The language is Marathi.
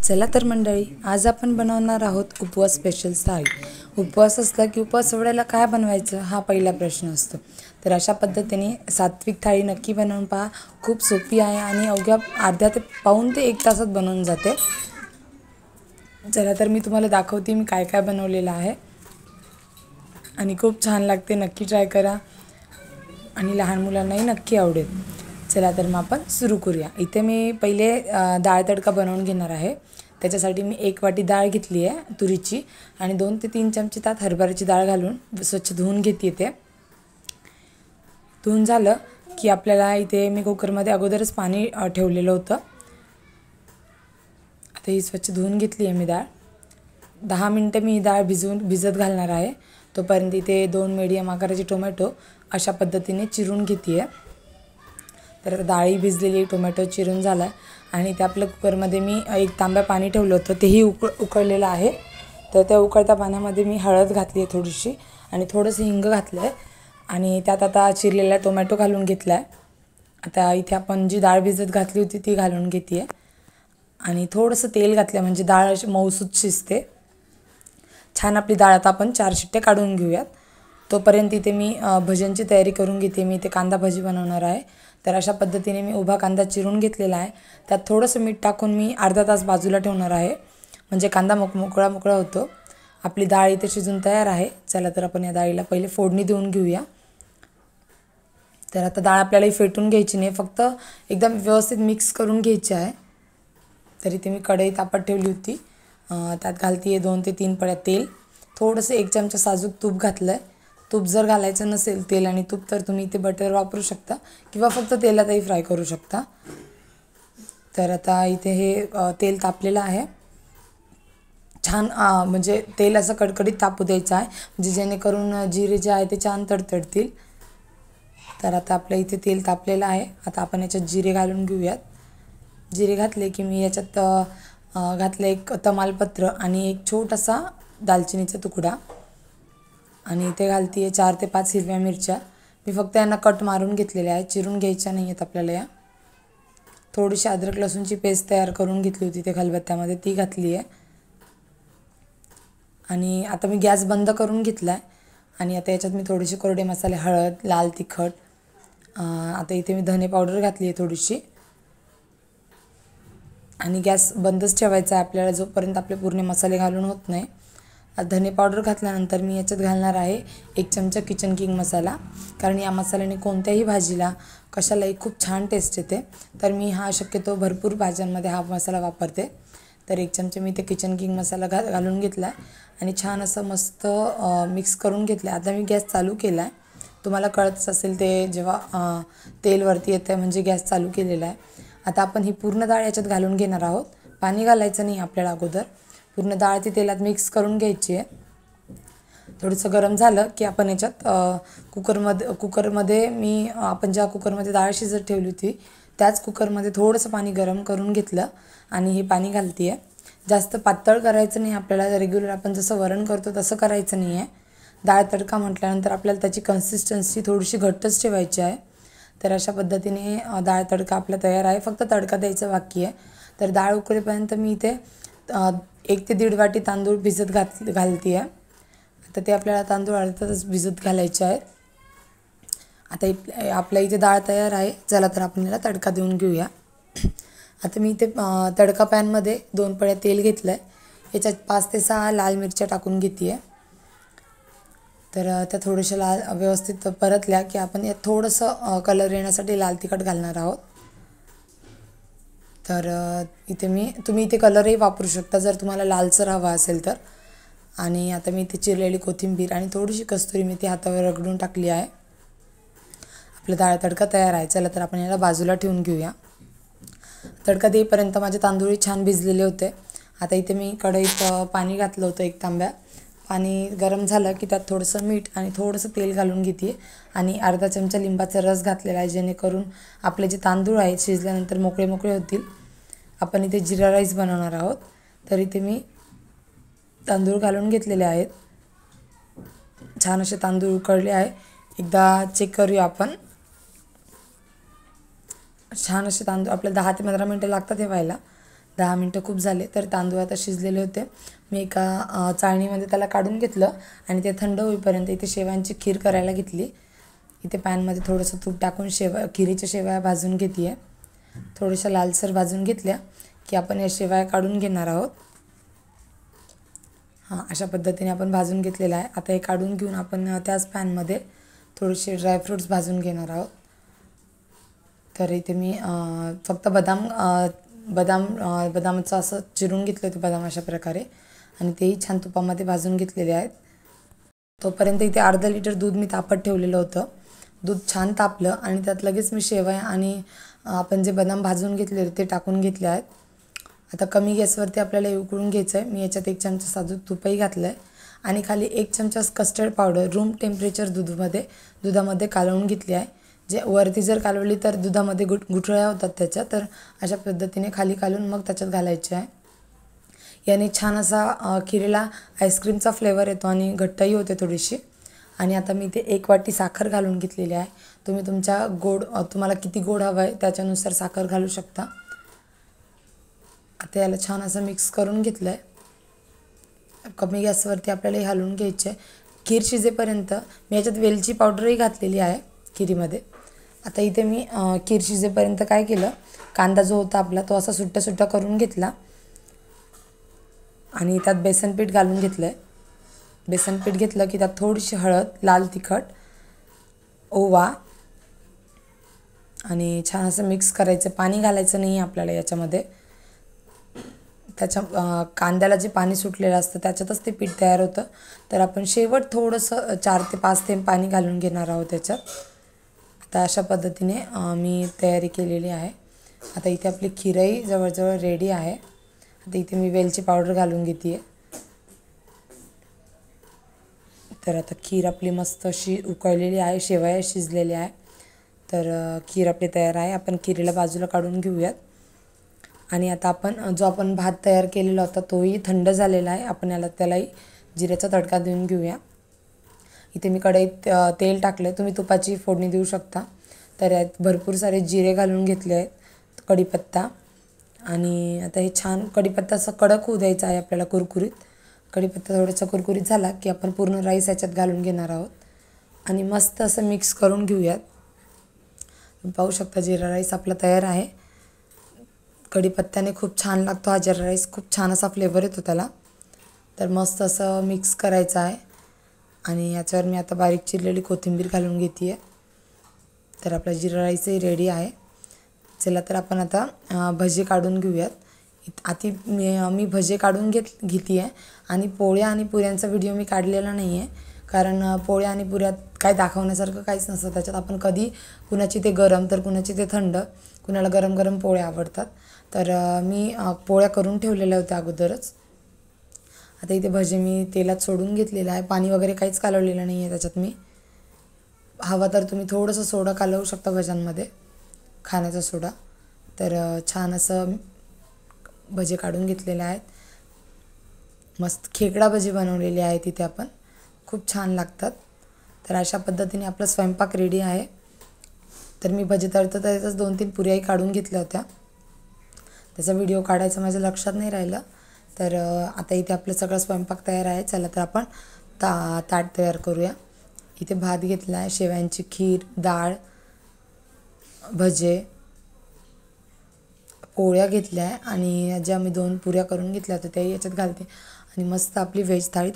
चला तर मंडळी, आज आपण बनवणार आहोत उपवास स्पेशल थाळी। उपवास असला की उपवास सोडायला काय बनवायचं हा पहिला प्रश्न असतो। तर अशा पद्धतीने सात्विक थाळी नक्की बनवून पहा। खूप सोपी आहे आणि अवघ्या अर्ध्या ते पाऊण ते 1 तासात बनवून जाते। चला तर मी तुम्हाला दाखवते मी काय काय बनवलेलं आहे आणि खूप छान लागते, नक्की ट्राय करा आणि लहान मुलांनाही नक्की आवडेल। चला तर मग आपण सुरू करूया। इथे मी पहिले डाळ तडका बनवून घेणार आहे। त्याच्यासाठी मी 1 वाटी डाळ घेतली आहे तुरीची आणि 2 ते 3 चमचे त्यात हरभऱ्याची डाळ घालून स्वच्छ धुवून घेते। ते धुवून झालं की आपल्याला इथे मी कुकरमध्ये अगोदरच पाणी ठेवलेलं होतं। आता ही स्वच्छ धुवून घेतली आहे मी डाळ। 10 मिनिटं मी डाळ भिजत घालणार आहे। तोपर्यंत इथे 2 मीडियम आकाराचे टोमॅटो अशा पद्धतीने चिरून घेते। तर डाळी भिजलेली, टोमॅटो चिरून झाला आणि त्या आपल्या कुकरमध्ये मी 1 तांब्या पाणी ठेवलं होतं, तेही उकळलेलं आहे। तर त्या उकळत्या पाण्यामध्ये मी हळद घातली आहे थोडीशी आणि थोडंसं हिंग घातलं आहे आणि त्यात आता चिरलेला टोमॅटो घालून घेतला आहे। आता इथे आपण जी डाळ भिजत घातली होती ती घालून घेते आणि थोडंसं तेल घातलं म्हणजे डाळ अशी मऊसूत शिजते छान। आपली डाळ आता आपण 4 शिट्टे काढून घेऊयात। तोपर्यंत इथे मी भज्यांची तयारी करून घेते। मी इथे कांदा भजी बनवणार आहे। तर अशा पद्धतीने मी उभा कांदा चिरून घेतलेला आहे। त्यात थोडंसं मीठ टाकून मी अर्धा तास बाजूला ठेवणार आहे, म्हणजे कांदा मोकळा होतो। आपली डाळ इथे शिजून तयार आहे। चला तर आपण या डाळीला पहिले फोडणी देऊन घेऊया। तर आता डाळ आपल्याला फेटून घ्यायची नाही, फक्त एकदम व्यवस्थित मिक्स करून घ्यायची आहे। तर इथे मी कढई तापत ठेवली होती, त्यात घालते 2 ते 3 पळ्या तेल, थोडंसं 1 चमचा साजूक तूप घातलं आहे। तूप जर घालायचं नसेल, तेल आणि तूप, तर तुम्ही इथे बटर वापरू शकता किंवा फक्त तेलातही फ्राय करू शकता। तर आता इथे हे तेल तापलेलं आहे छान, म्हणजे तेल असं कडकडीत तापू द्यायचं आहे, म्हणजे जेणेकरून जिरे जे आहे ते छान तडतडतील। तर आता आपल्या इथे तेल तापलेलं आहे। आता आपण याच्यात जिरे घालून घेऊयात। जिरे घातले की मी याच्यात घातलं 1 तमालपत्र आणि 1 छोटासा दालचिनीचा तुकडा आणि इथे घालते आहे 4 ते 5 हिरव्या मिरच्या। मी फक्त यांना कट मारून घेतलेल्या आहे, चिरून घ्यायच्या नाही आहेत आपल्याला या। थोडीशी अद्रक लसूणची पेस्ट तयार करून घेतली होती ते खलबत्त्यामध्ये, ती घातली आहे आणि आता मी गॅस बंद करून घेतला आहे आणि आता याच्यात मी थोडेसे कोरडे मसाले, हळद, लाल तिखट, आता इथे मी धने पावडर घातली आहे थोडीशी आणि गॅस बंदच ठेवायचा आहे आपल्याला जोपर्यंत आपले पूर्ण मसाले घालून होत नाही। धने पावडर घातल्यानंतर मी याच्यात घालणार आहे 1 चमचा किचन किंग मसाला, कारण या मसाल्याने कोणत्याही भाजीला कशालाही खूप छान टेस्ट येते। तर मी हा शक्यतो भरपूर भाज्यांमध्ये हा मसाला वापरते। तर 1 चमचा मी ते किचन किंग मसाला घालून घेतला आणि छान असं मस्त मिक्स करून घेतलं। आता मी गॅस चालू केला आहे, तुम्हाला कळतच असेल ते जेव्हा तेल वरती येतं म्हणजे गॅस चालू केलेला आहे। आता आपण ही पूर्ण डाळ याच्यात घालून घेणार आहोत, पाणी घालायचं नाही आपल्याला अगोदर। पूर्ण डाळ ती तेलात मिक्स करून घ्यायची आहे। थोडंसं गरम झालं की आपण याच्यात कुकरमध्ये मी आपण ज्या कुकरमध्ये डाळ शिजत ठेवली होती त्याच कुकरमध्ये थोडंसं पाणी गरम करून घेतलं आणि हे पाणी घालते आहे। जास्त पातळ करायचं नाही आपल्याला, रेग्युलर आपण जसं वरण करतो तसं करायचं नाही आहे। डाळ तडका म्हटल्यानंतर आपल्याला त्याची कन्सिस्टन्सी थोडीशी घट्टच ठेवायची आहे। तर अशा पद्धतीने डाळ तडका आपला तयार आहे, फक्त तडका द्यायचं बाकी आहे। तर डाळ उकळेपर्यंत मी इथे 1 ते 1.5 वाटी तांदूळ भिजत घालते आहे। आता ते आपल्याला तांदूळ अर्धा तास भिजत घालायचे आहेत। आता आपल्या इथे डाळ तयार आहे। चला तर आपण याला तडका देऊन घेऊया। आता मी इथे तडका पॅनमध्ये 2 पळ्या तेल घेतलं आहे, याच्यात 5 ते 6 लाल मिरच्या टाकून घेते आहे। तर त्या थोड्याशा लाल व्यवस्थित परतल्या की आपण यात थोडंसं कलर येण्यासाठी लाल तिखट घालणार आहोत। तर इथे तुम्ही इथे कलरही वापरू शकता जर तुम्हाला लालसर हवा असेल तर। आणि आता मी इथे चिरलेली कोथिंबीर आणि थोडीशी कस्तुरी मेथी हातावर रगडून टाकली आहे। आपला डाळ तडका तयार आहे। चला तर आपण याला बाजूला ठेवून घेऊया। तडका देईपर्यंत माझे तांदूळ छान भिजलेले होते। आता इथे मी कढईत पाणी घातलं होतं 1 तांब्या। पाणी गरम झालं की त्यात थोडंसं मीठ आणि थोडंसं तेल घालून घेते आणि अर्धा चमचा लिंबाचा रस घातलेला आहे, जेणेकरून आपले जे तांदूळ आहेत शिजल्यानंतर मोकळे होतील। आपण इथे जिरा राईस बनवणार आहोत, तर इथे मी तांदूळ घालून घेतलेले आहेत। छान असे तांदूळ उकळले आहे, एकदा चेक करूया आपण। छान असे तांदूळ आपल्याला 10 ते 15 मिनिटं लागतात हे व्हायला। 10 मिनटं खूप झाले. तर तांदूळ आता शिजलेले होते. मी एका चाळणीमध्ये त्याला काढून घेतलं आणि ते थंड होईपर्यंत इथे शेवयांची खीर करायला घेतली. इथे पॅनमध्ये थोडंसं तूप टाकून खिरीच्या शेवया भाजून घेते आहे. थोड्याशा लालसर भाजून घेतल्या की आपण या शेवया काढून घेणार आहोत. अशा पद्धतीने आपण भाजून घेतलेलं आहे. आता हे काढून घेऊन आपण त्याच पॅनमध्ये थोडेसे ड्रायफ्रूट्स भाजून घेणार आहोत. तर इथे मी फक्त बदामाचं असं चिरून घेतले होते बदाम अशा प्रकारे आणि तेही छान तुपामध्ये भाजून घेतलेले आहेत. तोपर्यंत इथे अर्धा लिटर दूध मी तापत ठेवलेलं होतं. दूध छान तापलं आणि त्यात लगेच मी शेवया आणि आपण जे बदाम भाजून घेतले होते ते टाकून घेतले आहेत. आता कमी गॅसवरती आपल्याला उकळून घ्यायचं आहे. मी याच्यात 1 चमचा साजूक तुपही घातलं आहे आणि खाली 1 चमचा कस्टर्ड पावडर रूम टेम्परेचर दुधामध्ये कालवून घेतली आहे. जे वरती जर कालवली तर दुधामध्ये गुठळ्या होतात त्याच्या, तर अशा पद्धतीने खाली कालवून मग त्याच्यात घालायचे आहे. याने छान असा खिरीला आईस्क्रीमचा फ्लेवर येतो आणि घट्टही होते थोडीशी. आणि आता मी इथे 1 वाटी साखर घालून घेतलेली आहे. तुम्ही तुमच्या तुम्हाला किती गोड हवं आहे त्याच्यानुसार साखर घालू शकता. आता याला छान असं मिक्स करून घेतलं आहे. कमी गॅसवरती आपल्याला हे हलवून घ्यायचे आहे. खीर शिजेपर्यंत मी याच्यात वेलची पावडरही घातलेली आहे खिरीमध्ये. आता इथे मी खीर शिजेपर्यंत काय केलं, कांदा जो होता आपला तो असा सुट्टा करून घेतला आणि त्यात बेसन पीठ घालून घेतलं आहे. बेसन पीठ घेतलं की त्यात थोडीशी हळद, लाल तिखट, ओवा आणि छान असं मिक्स करायचं. पाणी घालायचं नाही आपल्याला याच्यामध्ये. त्याच्या कांद्याला जे पाणी सुटलेलं असतं त्याच्यातच ते पीठ तयार होतं. तर आपण शेवट थोडंसं 4 ते 5 थेंब पाणी घालून घेणार आहोत त्याच्यात. आता अशा पद्धतीने मी तयारी केलेली आहे. आता इथे आपली खीरही जवळजवळ रेडी आहे. आता इथे मी वेलची पावडर घालून घेते आहे. तर आता खीर आपली मस्त अशी उकळलेली आहे, शेवया शिजलेल्या आहे. तर खीर आपली तयार आहे. आपण खिरीला बाजूला काढून घेऊयात. आणि आता आपण जो आपण भात तयार केलेला होता तोही थंड झालेला आहे. आपण त्यालाही जिऱ्याचा तडका देऊन घेऊया. इथे मी कढईत तेल टाकले. तुम्ही तुपाची फोडणी देऊ शकता. तर यात भरपूर सारे जिरे घालून घेतले आहेत, कढीपत्ता. आणि आता हे छान कढीपत्ता असं कडक होऊ द्यायचा आहे आपल्याला, कुरकुरीत. कढीपत्ता थोडासा कुरकुरीत झाला की आपण पूर्ण राईस याच्यात घालून घेणार आहोत आणि मस्त असं मिक्स करून घेऊयात. पाहू शकता जिरा राईस आपला तयार आहे. कढीपत्त्याने खूप छान लागतो हा जिरा राईस, खूप छान असा फ्लेवर येतो त्याला. तर मस्त असं मिक्स करायचं आहे आणि याच्यावर मी आता बारीक चिरलेली कोथिंबीर घालून घेते आहे. तर आपला जिरा राईसही रेडी आहे. चला तर आपण आता भजी काढून घेऊयात. मी भजे काढून घेते आहे आणि पोळ्या आणि पुऱ्यांचा व्हिडिओ मी काढलेला नाही आहे. कारण पोळ्या आणि पुऱ्यात काय दाखवण्यासारखं काहीच नसतं त्याच्यात. आपण कधी कुणाची ते गरम तर कुणाची ते थंड, कुणाला गरम गरम पोळ्या आवडतात. तर मी पोळ्या करून ठेवलेल्या होत्या अगोदरच. आता इथे भजे मी तेलात सोडून घेतलेलं आहे. पाणी वगैरे काहीच कालवलेलं नाही आहे त्याच्यात मी. हवा तर तुम्ही थोडंसं सोडा कालवू शकता भज्यांमध्ये, खाण्याचा सोडा. तर छान असं भजे काढून घेतलेले आहेत. मस्त खेकडा भजी बनवलेली आहे तिथे आपण, खूप छान लागतात. तर अशा पद्धतीने आपला स्वयंपाक रेडी आहे. तर मी भजी तळताच 2-3 पुऱ्याही काढून घेतल्या होत्या. त्याचा व्हिडिओ काढायचा माझ्या लक्षात नाही राहिलं. तर आता इथे आपलं सगळं स्वयंपाक तयार आहे. चला तर आपण ताट तयार करूया. इथे भात घेतला आहे, शेवयांची खीर, डाळ, भजे, पोळ्या घेतल्या आहे आणि ज्या मी 2 पुऱ्या करून घेतल्या होत्या त्याही याच्यात घालते आणि मस्त आपली व्हेज थाळी